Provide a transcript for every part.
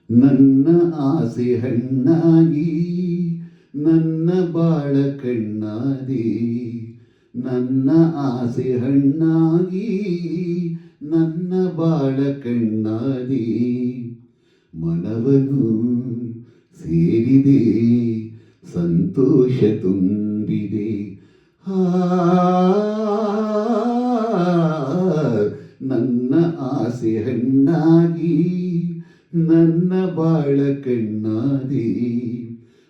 ನನ್ನ ಆಸೆ ಹಣ್ಣಾಗಿ ನನ್ನ ಬಾಳ ಕಣ್ಣಾದಿ, ನನ್ನ ಆಸೆ ಹಣ್ಣಾಗಿ ನನ್ನ ಬಾಳ ಕಣ್ಣಾದಿ, ಮನವನು ಸೇರಿದೆ ಸಂತೋಷ ತುಂಬಿದೆ. ನನ್ನ ಆಸೆ ಹಣ್ಣಾಗಿ ನನ್ನ ಬಾಳ ಕಣ್ಣಾದಿ,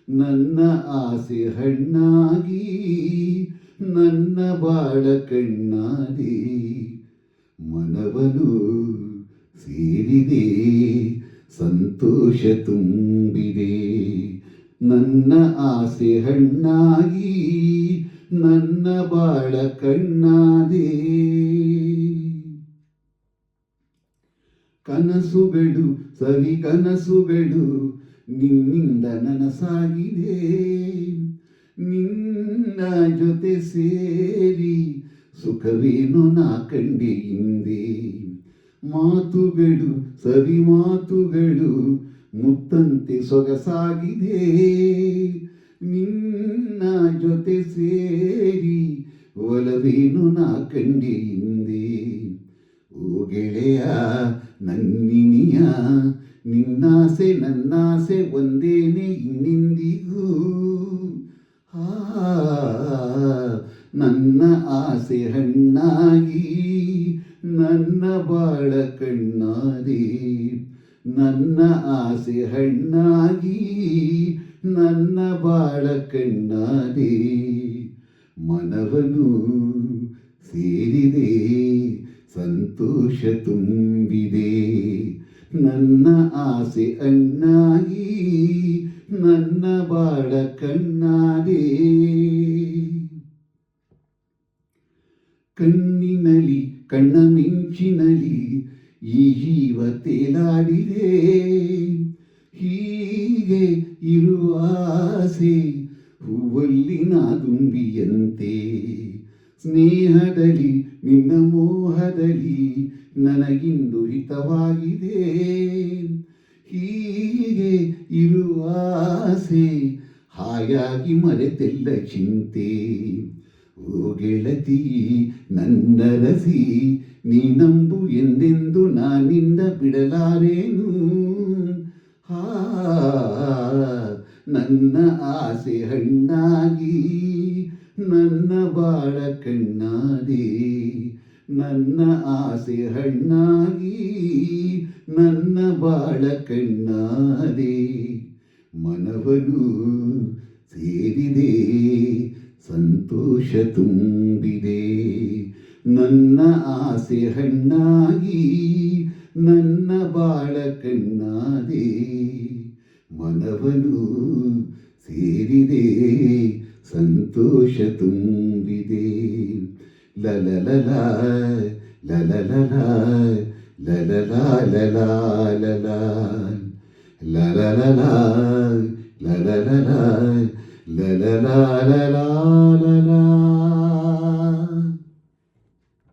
ನನ್ನ ಆಸೆ ಹಣ್ಣಾಗಿ ನನ್ನ ಬಾಳ ಕಣ್ಣಾದಿ, ಮನವನು ಸೇರಿದೆ ಸಂತೋಷ ತುಂಬಿದೆ. ನನ್ನ ಆಸೆ ಹಣ್ಣಾಗಿ ನನ್ನ ಬಾಳ ಕಣ್ಣಾದೆ. ಕನಸುಗಳು ಸವಿ ಕನಸುಗಳು ನಿನ್ನಿಂದ ನನಸಾಗಿದೆ, ನಿನ್ನ ಜೊತೆ ಸೇರಿ ಸುಖವೇನು ನಾ ಕಂಡೆ ಹಿಂದೆ. ಮಾತುಗಳು ಸವಿ ಮಾತುಗಳು ಮುತ್ತಂತೆ ಸೊಗಸಾಗಿದೆ, ನಿನ್ನ ಜೊತೆ ಸೇರಿ ಒಲವೇನು ನಾ ಕಂಡೆ ಹಿಂದೆ. ಓ ಗೆಳೆಯ ನನ್ನಿನಿಯ, ನಿನ್ನಾಸೆ ನನ್ನಾಸೆ ಒಂದೇನೆ ಇನ್ನೆಂದಿಗೂ. ನನ್ನ ಆಸೆ ಹಣ್ಣಾಗಿ ನನ್ನ ಬಾಳ ಕಣ್ಣಾದಿ, ನನ್ನ ಆಸೆ ಹಣ್ಣಾಗಿ ನನ್ನ ಬಾಳ ಕಣ್ಣಾದಿ, ಮನವನು ಸೇರಿದೆ ಸಂತೋಷ ತುಂಬಿದೆ. ನನ್ನ ಆಸೆ ಹಣ್ಣಾಗಿ ನನ್ನ ಬಾಳ ಕಣ್ಣಾದೆ. ಕಣ್ಣಿನಲಿ ಕಣ್ಣ ಮಿಂಚಿನಲಿ ಈ ಜೀವ ತೇಲಾಡಿದೆ, ಹೀಗೆ ಇರುವ ಆಸೆ ಹೂವಲ್ಲಿ ನಾ ದುಂಬಿಯಂತೆ. ಸ್ನೇಹದಲ್ಲಿ ನಿನ್ನ ಮೋಹದಲ್ಲಿ ನನಗಿಂದು ಹಿತವಾಗಿದೆ, ಹೀಗೆ ಇರುವ ಆಸೆ ಹಾಯಾಗಿ ಮರೆತೆಲ್ಲ ಚಿಂತೆ. ಓ ಗೆಳತಿ ನನ್ನ ರಸಿ, ನೀ ನಂಬು ಎಂದೆಂದು ನಾನಿಂದ ಬಿಡಲಾರೇನು. ನನ್ನ ಆಸೆ ಹಣ್ಣಾಗಿ ನನ್ನ ಬಾಳ ಕಣ್ಣಾದಿ, ನನ್ನ ಆಸೆ ಹಣ್ಣಾಗಿ ನನ್ನ ಬಾಳ ಕಣ್ಣಾದಿ, ಮನವನು ಸೇರಿದೆ ಸಂತೋಷ ತುಂಬಿದೆ. ನನ್ನ ಆಸೆ ಹಣ್ಣಾಗಿ ನನ್ನ ಬಾಳ ಕಣ್ಣಾದಿ, ಮನವನು ಸೇರಿದೆ ಸಂತೋಷ ತುಂಬಿದೆ. ಲಲಲಲ ಲಲಲಲ ಲಲಲ ಲಲಲ ಲಲಲಲ ಲಲಲಲ ಲಲಲ ಲಲಲ.